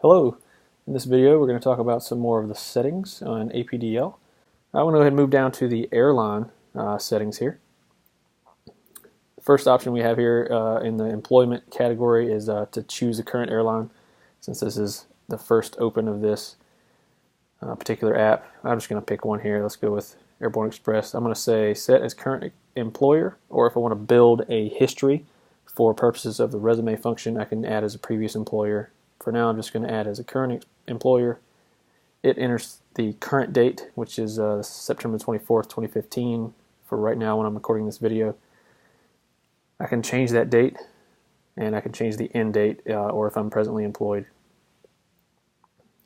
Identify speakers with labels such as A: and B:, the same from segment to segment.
A: Hello, in this video we're going to talk about some more of the settings on APDL. I'm going to go ahead and move down to the airline settings here. The first option we have here in the employment category is to choose the current airline. Since this is the first open of this particular app, I'm just going to pick one here. Let's go with Airborne Express. I'm going to say set as current employer, or if I want to build a history for purposes of the resume function, I can add as a previous employer. For now, I'm just going to add as a current employer. It enters the current date, which is September 24th, 2015, for right now when I'm recording this video. I can change that date, and I can change the end date, or if I'm presently employed.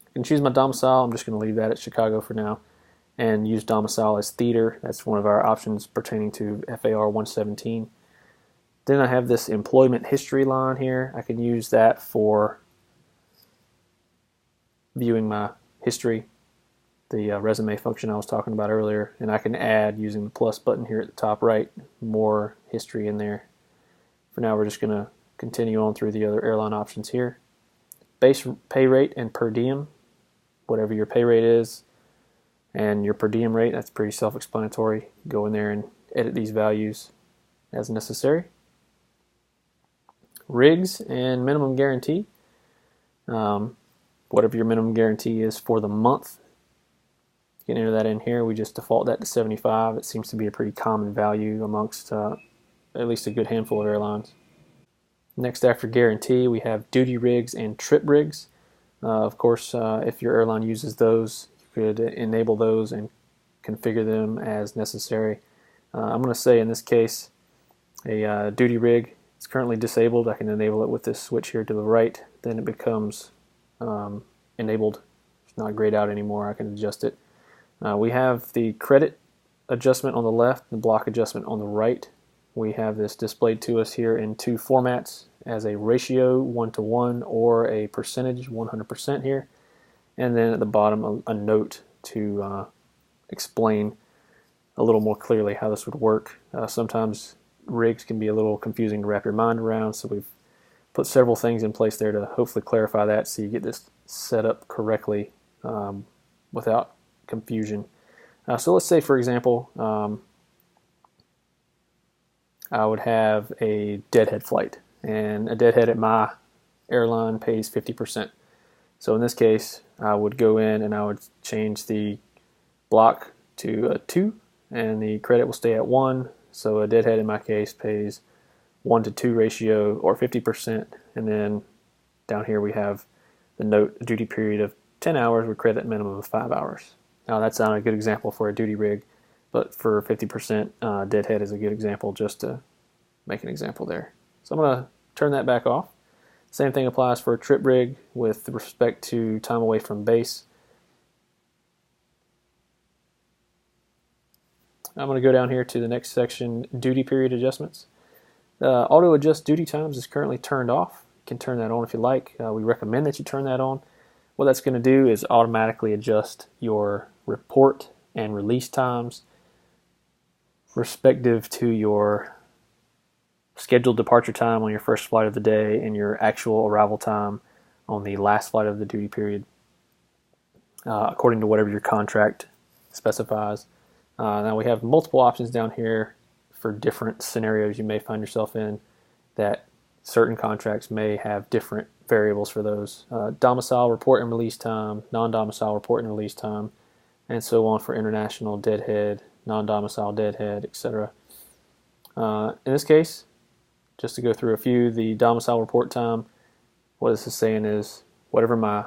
A: I can choose my domicile. I'm just going to leave that at Chicago for now, and use domicile as theater. That's one of our options pertaining to FAR 117. Then I have this employment history line here. I can use that for viewing my history, the resume function I was talking about earlier, and I can add, using the plus button here at the top right, more history in there. For now, we're just going to continue on through the other airline options here. Base pay rate and per diem, whatever your pay rate is, and your per diem rate, that's pretty self-explanatory. Go in there and edit these values as necessary. Rigs and minimum guarantee. Whatever your minimum guarantee is for the month, you can enter that in here. We just default that to 75. It seems to be a pretty common value amongst at least a good handful of airlines. Next, after guarantee, we have duty rigs and trip rigs. Of course, if your airline uses those, you could enable those and configure them as necessary. I'm going to say in this case, a duty rig is currently disabled. I can enable it with this switch here to the right. Then it becomes enabled. It's not grayed out anymore. I can adjust it. We have the credit adjustment on the left, the block adjustment on the right. We have this displayed to us here in two formats, as a ratio 1:1 or a percentage 100% here, and then at the bottom a note to explain a little more clearly how this would work. Sometimes rigs can be a little confusing to wrap your mind around, so we've put several things in place there to hopefully clarify that so you get this set up correctly without confusion. So let's say, for example, I would have a deadhead flight, and a deadhead at my airline pays 50%. So in this case, I would go in and I would change the block to a 2, and the credit will stay at 1. So a deadhead in my case pays 1:2 ratio, or 50%, and then down here we have the note, a duty period of 10 hours with credit minimum of 5 hours. Now that's not a good example for a duty rig, but for 50%, deadhead is a good example just to make an example there. So I'm going to turn that back off. Same thing applies for a trip rig with respect to time away from base. I'm going to go down here to the next section, duty period adjustments. Auto adjust duty times is currently turned off. You can turn that on if you like. We recommend that you turn that on. What that's going to do is automatically adjust your report and release times respective to your scheduled departure time on your first flight of the day and your actual arrival time on the last flight of the duty period, according to whatever your contract specifies. Now we have multiple options down here for different scenarios you may find yourself in, that certain contracts may have different variables for those. Domicile report and release time, non-domicile report and release time, and so on for international deadhead, non-domicile deadhead, etc. In this case, just to go through a few, the domicile report time, what this is saying is whatever my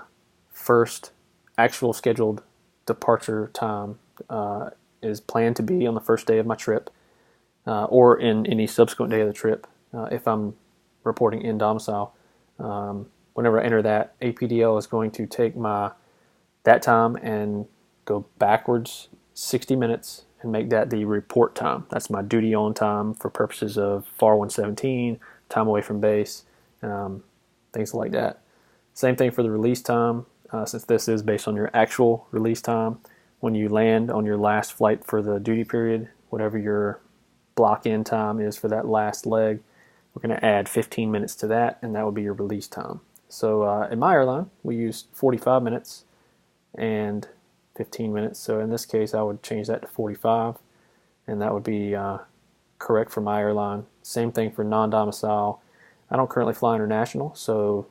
A: first actual scheduled departure time is planned to be on the first day of my trip, or in any subsequent day of the trip, if I'm reporting in domicile. Whenever I enter that, APDL is going to take that time and go backwards 60 minutes and make that the report time. That's my duty on time for purposes of FAR 117, time away from base, things like that. Same thing for the release time, since this is based on your actual release time. When you land on your last flight for the duty period, whatever your block-in time is for that last leg, we're going to add 15 minutes to that, and that would be your release time. So in my airline, we use 45 minutes and 15 minutes. So in this case, I would change that to 45, and that would be correct for my airline. Same thing for non-domicile. I don't currently fly international, so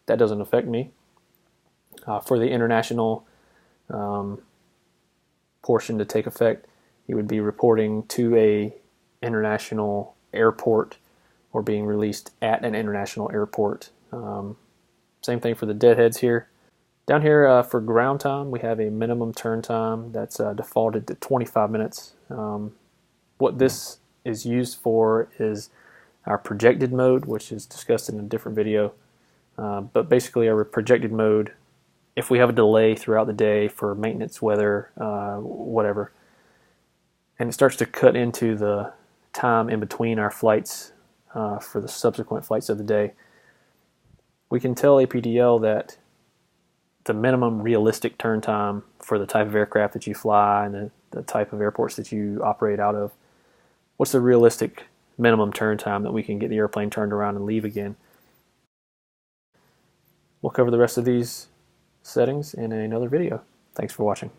A: that doesn't affect me. For the international portion to take effect, you would be reporting to a international airport or being released at an international airport. Same thing for the deadheads here. Down here for ground time, we have a minimum turn time that's defaulted to 25 minutes. What this is used for is our projected mode, which is discussed in a different video. But basically our projected mode, if we have a delay throughout the day for maintenance, weather, whatever, and it starts to cut into the time in between our flights for the subsequent flights of the day, we can tell APDL that the minimum realistic turn time for the type of aircraft that you fly and the type of airports that you operate out of, what's the realistic minimum turn time that we can get the airplane turned around and leave again. We'll cover the rest of these settings in another video. Thanks for watching.